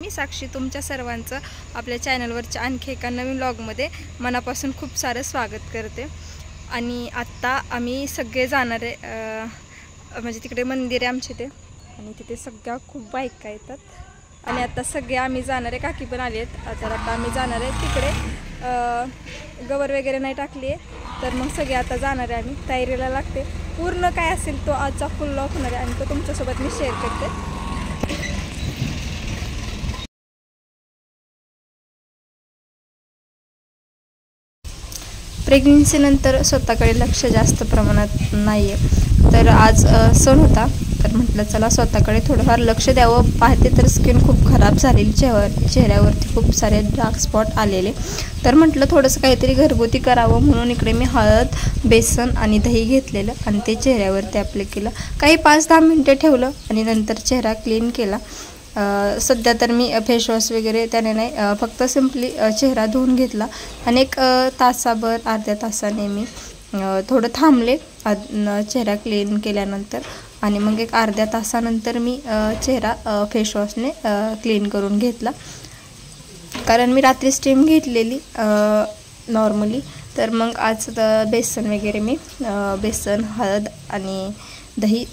मी साक्षी तुमच्या सर्वांचं आपल्या चॅनलवरच्या आणखी एका नवीन व्लॉगमध्ये मनापासून खूप सारं स्वागत करते। आणि आत्ता आम्ही सगळे जाणार आहे, म्हणजे तिकडे मंदिर आहे आमचे ते, आणि तिथे सगळ्या खूप बायका येतात आणि आता सगळे आम्ही जाणार आहे। काकी पण आली आहेत, तर आता आम्ही जाणार आहे तिकडे। गवर वगैरे नाही टाकली आहे, तर मग सगळे आता जाणार आहे आम्ही। तयारीला लागते, पूर्ण काय असेल तो आजचा फुल व्लॉग होणार आहे आणि तो तुमच्यासोबत मी शेअर करते। प्रेग्नन्सीनंतर स्वतःकडे लक्ष जास्त प्रमाणात नाही आहे, तर आज सण होता, तर म्हटलं चला स्वतःकडे थोडंफार लक्ष द्यावं। पाहते तर स्किन खूप खराब झालेली, चेहऱ्यावरती खूप सारे डार्क स्पॉट आलेले, तर म्हटलं थोडंसं काहीतरी घरगुती करावं म्हणून इकडे मी हळद, बेसन आणि दही घेतलेलं आणि ते चेहऱ्यावरती अप्लाय केलं। काही 5-10 मिनटं ठेवलं आणि नंतर चेहरा क्लीन केला। सध्या तर मी फेसवॉश वगैरे त्याने नाही, फक्त सिम्पली चेहरा धुवून घेतला आणि एक तासाभर अर्ध्या तासाने मी थोडं थांबले चेहरा क्लीन केल्यानंतर, आणि मग एक अर्ध्या तासानंतर मी चेहरा फेसवॉशने क्लीन करून घेतला। कारण मी रात्री स्टीम घेतलेली नॉर्मली, तर मग आज बेसन वगैरे मी बेसन, हळद आणि दही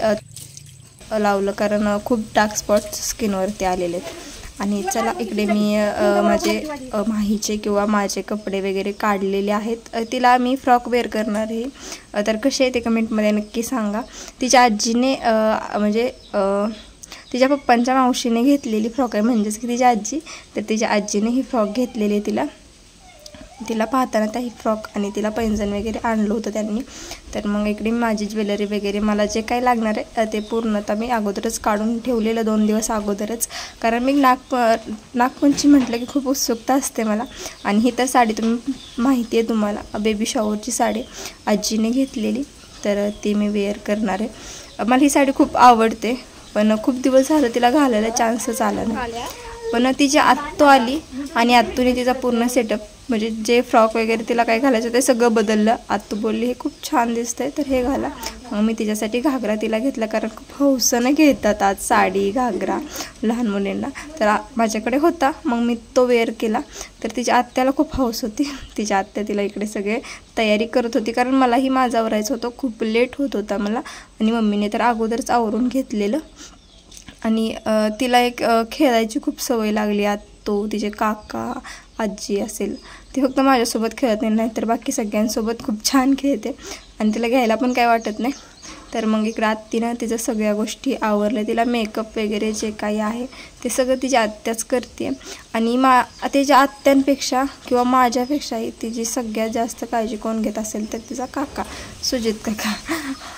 लावलं, कारण खूप डार्क स्पॉट स्किनवरती आलेले आहेत। आणि चला इकडे मी माझे माहीचे किंवा माझे कपडे वगैरे काढलेले आहेत। तिला मी फ्रॉक वेअर करणार आहे, तर कसे आहे ते कमेंटमध्ये नक्की सांगा। तिच्या आजीने म्हणजे तिच्या पप्पांच्या मावशीने घेतलेली फ्रॉक आहे, म्हणजेच की तिची आजी, तर तिच्या आजीने ही फ्रॉक घेतलेली आहे तिला पाहताना त्याही फ्रॉक आणि तिला पैंजण वगैरे आणलं होतं त्यांनी। तर मग इकडे माझी ज्वेलरी वगैरे मला जे काही लागणार आहे ते पूर्णतः मी अगोदरच काढून ठेवलेलं 2 दिवस अगोदरच, कारण मी नागपंचमी म्हटलं की खूप उत्सुकता असते मला। आणि ही तर साडी तुम्ही माहिती आहे तुम्हाला, बेबी शॉवरची साडी आजीने घेतलेली, तर ती मी वेअर करणार आहे। मला ही साडी खूप आवडते, पण खूप दिवस झालं तिला घालायला चान्सच आला नाही। पण तिची आत्तू आली आणि आत्तूने तिचा पूर्ण सेटअप, म्हणजे जे फ्रॉक वगैरे तिला काय घालायचं ते सगळं बदललं। आत्तू बोलली हे खूप छान दिसतंय, तर हे घाला। मग मी तिच्यासाठी घागरा तिला घेतला, कारण खूप हौसनं घेतात आज साडी घागरा लहान मुलींना, तर माझ्याकडे होता, मग मी तो वेअर केला। तर तिच्या आत्याला खूप हौस होती, तिच्या आत्या तिला इकडे सगळे तयारी करत होती, कारण मलाही माझं आवरायचं होतं, खूप लेट होत होता मला, आणि मम्मीने तर अगोदरच आवरून घेतलेलं। आणि तिला एक खेळायची खूप सवय लागली। तो तिचे काका आजी असेल, ती फक्त माझ्यासोबत खेळत नाही, तर बाकी सगळ्यांसोबत खूप छान खेळते आणि तिला घ्यायला पण काय वाटत नाही। तर मग इकडं आत्तीनं तिचं सगळ्या गोष्टी आवरल्या, तिला मेकअप वगैरे जे काही आहे ते सगळं तिची आत्याच करते। आणि तिच्या आत्यांपेक्षा किंवा माझ्यापेक्षाही तिची सगळ्यात जास्त काळजी कोण घेत असेल तर तिचा काका सुजित काका,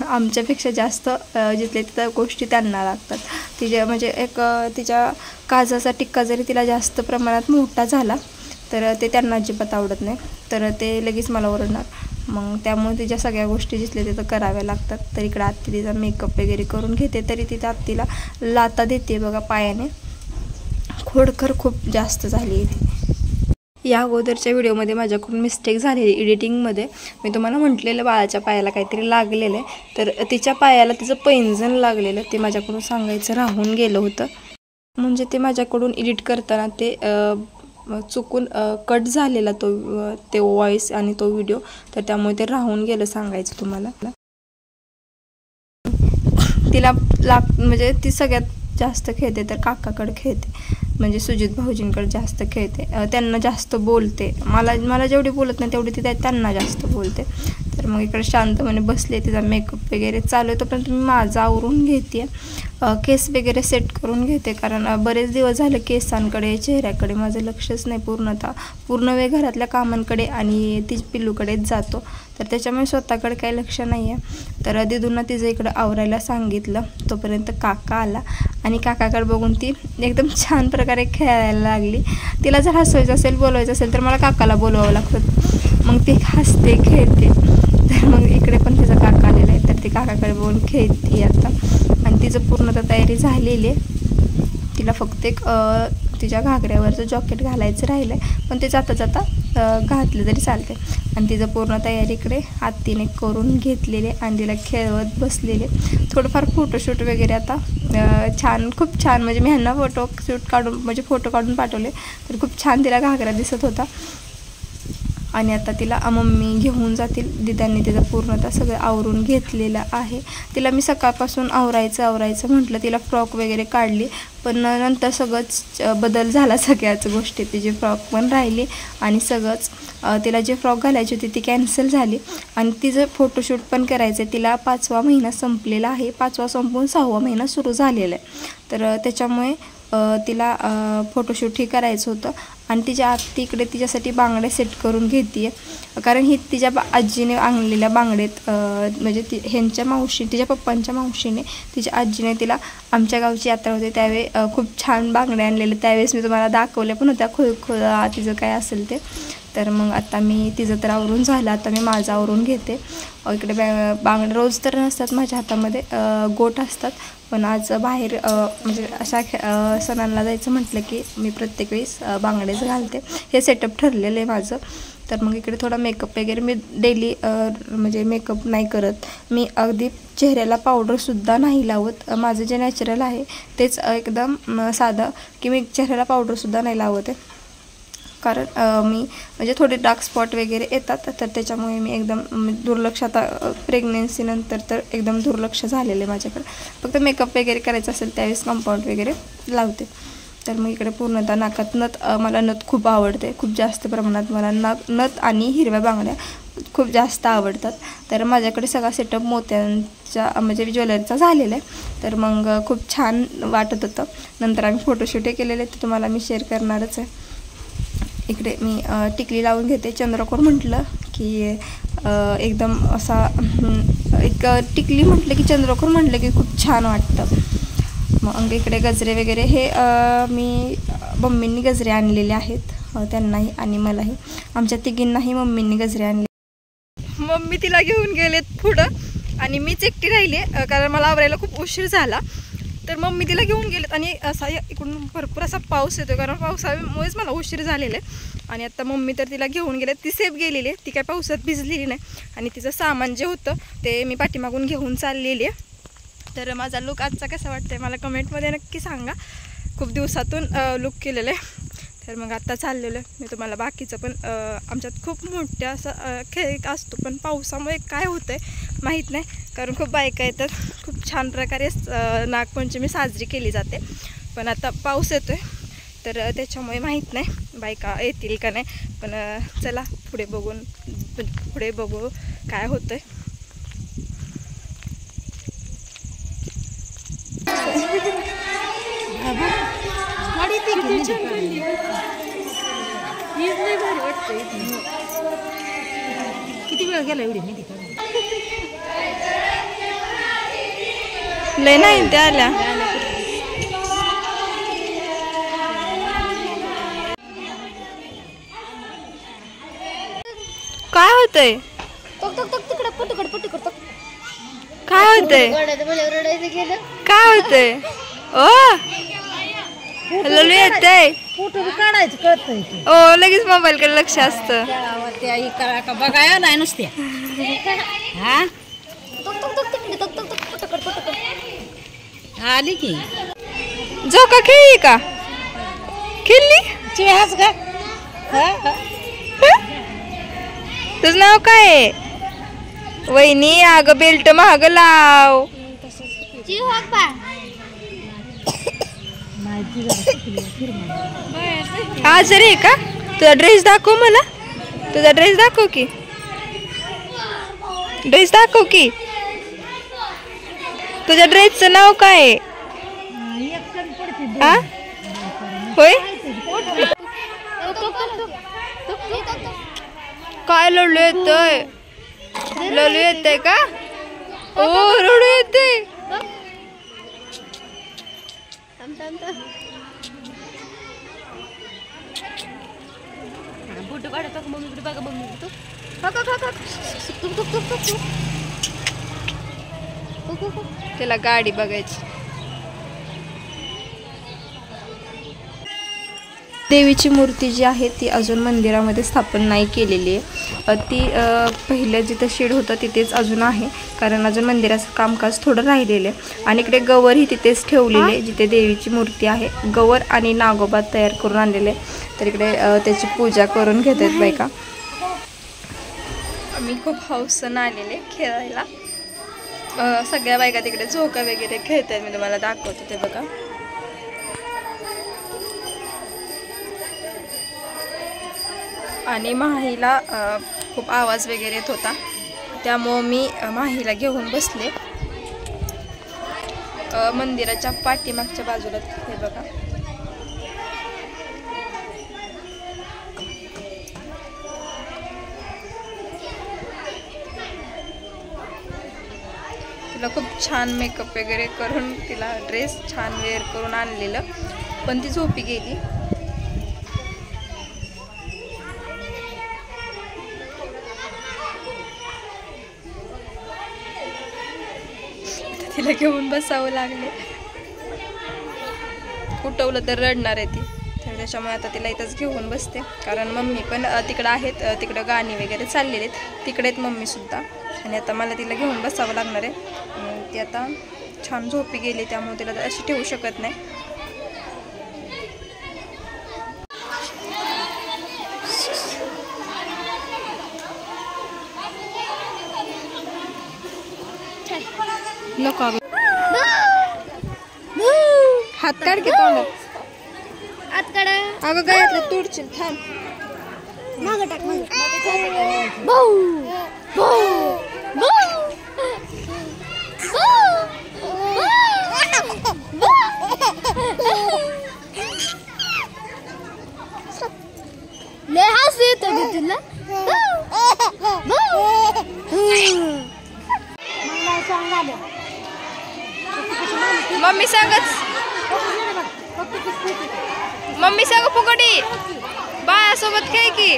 आमच्यापेक्षा जास्त जिथल्या तिथं गोष्टी त्यांना लागतात। तिच्या म्हणजे एक तिच्या काजाचा टिक्का जरी तिला जास्त प्रमाणात मोठा झाला तर ते त्यांना अजिबात आवडत नाही, तर ते लगेच मला ओरडणार, मग त्यामुळे तिच्या सगळ्या गोष्टी जिथल्या तिथं कराव्या लागतात। तर इकडे आत्ती तिचा मेकअप वगैरे करून घेते, तरी तिच्या आत्तीला लाता देते बघा पायाने, खोडकर खूप जास्त झाली आहे ती। या अगोदरच्या व्हिडिओमध्ये माझ्याकडून मिस्टेक झालेली एडिटिंगमध्ये, मी तुम्हाला म्हटलेलं बाळाच्या पायाला काहीतरी लागलेलं आहे, तर तिच्या पायाला तिचं पैंजण लागलेलं, ते माझ्याकडून सांगायचं राहून गेलं होतं। म्हणजे ते माझ्याकडून एडिट करताना ते चुकून कट झालेला ते व्हॉइस आणि तो व्हिडिओ, तर त्यामुळे ते राहून गेलं सांगायचं तुम्हाला। तिला म्हणजे ती सगळ्यात जास्त खेळते तर काकाकडे खेळते, म्हणजे सुजित भाऊजींकडे जास्त खेळते, त्यांना जास्त बोलते। मला जेवढी बोलत नाही तेवढी ती त्यांना जास्त बोलते। तर मग इकडे शांतपणे बसले, तिचा मेकअप वगैरे चालू आहे, तोपर्यंत मी माझा आवरून घेते, केस वगैरे सेट करून घेते, कारण बरेच दिवस झाले केसांकडे चेहऱ्याकडे माझं लक्षच नाही पूर्ण वेळ घरातल्या कामांकडे आणि ती पिल्लूकडेच जातो, तर त्याच्यामुळे स्वतःकडे काही लक्ष नाही आहे। तर दिदूंना तिचं इकडं आवरायला सांगितलं, तोपर्यंत काका आला आणि काकाकडे बघून ती एकदम छान प्रकारे खेळायला लागली। तिला जर हसवायचं असेल, बोलवायचं असेल तर मला काकाला बोलवावं लागतं, मग ती हसते खेळते। तर मग इकडे पण तिचा काका आलेला आहे, तर ती काकाकडे बघून खेळते आता, आणि तिचं पूर्णतः तयारी झालेली आहे। तिला फक्त एक तिच्या घागऱ्यावरचं जॉकेट घालायचं राहिलं आहे, पण ते जाता जाता घातलं तरी चालते. आणि तिचं पूर्ण तयारी इकडे आत्तीने करून घेतलेले आणि तिला खेळवत बसलेले. थोडंफार फोटोशूट वगैरे आता छान, खूप छान, म्हणजे मी ह्यांना फोटोशूट काढून म्हणजे फोटो काढून पाठवले तर खूप छान तिला घागरा दिसत होता. आणि आता तिला मम्मी घेऊन जातील. दिदांनी तिचं पूर्णतः सगळं आवरून घेतलेलं आहे. तिला मी सकाळपासून आवरायचं म्हटलं, तिला फ्रॉक वगैरे काढली, पण नंतर सगळंच बदल झाला. सगळ्याच गोष्टी, तिची फ्रॉक पण राहिली आणि सगळंच तिला जे फ्रॉक घालायची होती ती कॅन्सल झाली. आणि तिचं फोटोशूट पण करायचं आहे. तिला 5वा महिना संपलेला आहे, 5वा संपून 6वा महिना सुरू झालेला आहे. तर त्याच्यामुळे तिला फोटोशूट ही करायचं होतं. आणि तिच्या आत्ती इकडे तिच्यासाठी बांगड्या सेट करून घेते आहे, कारण ही तिच्या आजीने आणलेल्या बांगडेत, म्हणजे ह्यांच्या मावशी, तिच्या पप्पांच्या मावशीने, तिच्या आजीने तिला आमच्या गावची यात्रा होती त्यावेळी खूप छान बांगड्या आणलेल्या. त्यावेळेस मी तुम्हाला दाखवल्या पण होत्या, खुळखुळा तिचं काय असेल ते. तर मग आता मी तिचं तर आवरून झालं, आता मी माझं आवरून घेते. इकडे बांगड्या रोज तर नसतात माझ्या हातामध्ये, गोट असतात, पण आज बाहेर म्हणजे अशा सणांना जायचं म्हटलं की मी प्रत्येक वेळेस बांगडेच घालते. हे सेटअप ठरलेलं आहे माझं. तर मग इकडे थोडा मेकअप वगैरे मी डेली म्हणजे मेकअप नाही करत मी, अगदी चेहऱ्याला पावडरसुद्धा नाही लावत. माझं जे नॅचरल आहे तेच एकदम साधं, की मी चेहऱ्याला पावडरसुद्धा नाही लावत आहे, कारण मी म्हणजे थोडे डार्क स्पॉट वगैरे येतात, तर त्याच्यामुळे मी एकदम दुर्लक्ष, आता प्रेग्नेन्सीनंतर तर एकदम दुर्लक्ष झालेलं आहे माझ्याकडे. फक्त मेकअप वगैरे करायचं असेल त्यावेळेस कंपाऊंड वगैरे लावते. तर मग इकडे पूर्णतः नाकात नथ, मला नथ खूप आवडते, खूप जास्त प्रमाणात मला नथ आणि हिरव्या बांगड्या खूप जास्त आवडतात. तर माझ्याकडे सगळा सेटअप मोत्यांचा म्हणजे ज्वेलरीचा झालेला आहे. तर मग खूप छान वाटत होतं. नंतर आम्ही फोटोशूटही केलेले, ते तुम्हाला मी शेअर करणारच आहे. इकडे मी टिकली लावून घेते. चंद्रकोर म्हटलं की एकदम असा एक टिकली म्हटलं की चंद्रकोर म्हटलं की खूप छान वाटतं. मग इकडे गजरे वगैरे हे मी मम्मींनी गजरे आणलेले आहेत, त्यांनाही आणि मलाही, आमच्या तिघींनाही मम्मींनी गजरे आणले. मम्मी तिला घेऊन गेलेत पुढं आणि मीच एकटी राहिले, कारण मला आवरायला खूप उशीर झाला. तर मम्मी तिला घेऊन गेलेत आणि असा इकडून भरपूर असा पाऊस येतो, कारण पावसामुळेच मला उशीर झालेला आहे. आणि आता मम्मी तर तिला घेऊन गेले, ती सेफ गेलेली आहे, ती काय पावसात भिजलेली नाही. आणि तिचं सामान जे होतं ते मी पाठीमागून घेऊन चाललेली आहे. तर माझा लुक आजचा कसा वाटतंय मला कमेंटमध्ये नक्की सांगा. खूप दिवसातून लुक केलेलं आहे. तर मग आत्ता चाललेलं आहे मी तुम्हाला बाकीचं पण, आमच्यात खूप मोठ्या असा खेळ असतो, पण पावसामुळे काय होतं आहे माहीत नाही, कारण खूप बायका येतात, खूप छान प्रकारे नागपंचमी साजरी केली जाते. पण आता पाऊस येतो आहे तर त्याच्यामुळे माहीत नाही बायका येतील का नाही. पण चला पुढे बघू काय होतं आहे. किती वेळ गेला एवढी मेहंदी लय नाही त्या आल्या. काय होतंय, काय होतंय, काय होतंय, ओ ललू येतंय, फोटो काढायचं कळतंय, ओ लगेच मोबाईल कडे लक्ष असतं. बघाय नाही नुसत्या हा आली की झोका खेळली का, खेळली चेहाच का. तुझं नाव काय आहे वहिनी, अगं बेल्ट महाग लाव. आजारी आहे का, तुझा ड्रेस दाखव मला, तुझा ड्रेस दाखव की, ड्रेस दाखव की, तुझ्या ड्रेसचं नाव काय आहे. हा होय, काय लढू येतोय, लढू येतंय का, ओ रडू येतंय. फोटो काढतो का मम्मी बघा, मम्मी त्याला गाडी बघायची. देवीची मूर्ती जी आहे ती अजून मंदिरामध्ये स्थापन नाही केलेली आहे. ती पहिलं जिथं शेड होतं तिथेच अजून आहे, कारण अजून मंदिराचं कामकाज थोडं राहिलेलं आहे. आणि इकडे गवर ही तिथेच ठेवलेली आहे जिथे देवीची मूर्ती आहे. गवर आणि नागोबा तयार करून आणलेले, तर इकडे त्याची पूजा करून घेत आहेत बायका. आम्ही खूप हौसेने आलेले खेळायला. सगळ्या बायका तिकडे झोका वगैरे खेळत आहेत. मी तुम्हाला दाखवते ते बघा. आणि माहीला खूप आवाज वगैरे येत होता, त्यामुळं मी माहीला घेऊन बसले. मंदिराच्या पाठीमागच्या बाजूला हे बघा. तिला खूप छान मेकअप वगैरे करून तिला ड्रेस छान वेअर करून आणलेलं, पण ती झोपी गेली. तिला घेऊन बसावं लागले. उठवलं तर रडणार आहे ती, तर त्याच्यामुळे आता तिला इथंच घेऊन बसते. कारण मम्मी पण तिकडं आहेत, तिकडं गाणी वगैरे चाललेले आहेत, तिकडे आहेत मम्मीसुद्धा. आणि आता मला तिला घेऊन बसावं लागणार आहे. ती आता छान झोपी गेली, त्यामुळे तिला अशी ठेवू शकत नाही. हात काढ की तोंडात. आत काढा. अगं काय तुडशील, थांब. मागं टाक. लय हसू येतं ग तुला. मम्मी सांगच, मम्मी सांग फुकटी बाळासोबत खेळ की.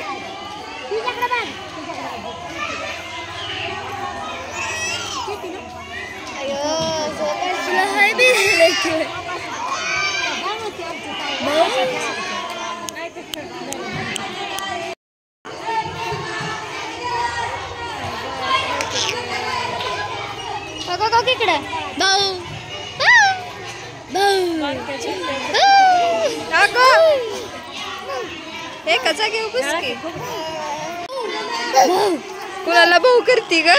एका जागी उभीच की. कुणाला भाऊ करती ग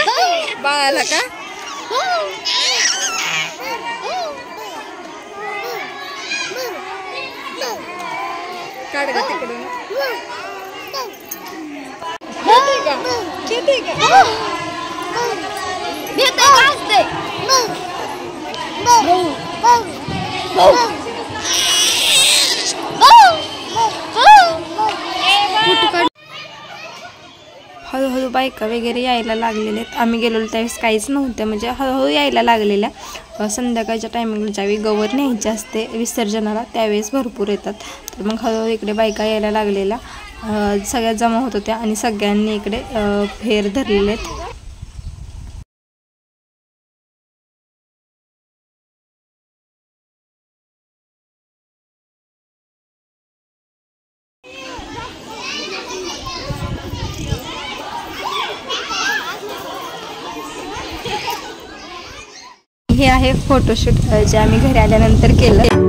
बाळाला का? काढ ग तिकडून. खेळते का? हळूहळू बायका वगैरे यायला लागलेल्या आहेत. आम्ही गेलेलो त्यावेळेस काहीच नव्हतं, म्हणजे हळूहळू यायला लागलेल्या. संध्याकाळच्या टायमिंगला ज्यावेळी गवर न्यायची असते विसर्जनाला त्यावेळेस भरपूर येतात. तर मग हळूहळू इकडे बायका यायला लागलेल्या, सगळ्या जमा होत होत्या आणि सगळ्यांनी इकडे फेर धरलेले आहेत. हे आहे फोटोशूट जे आम्ही घरी आल्यानंतर केलं.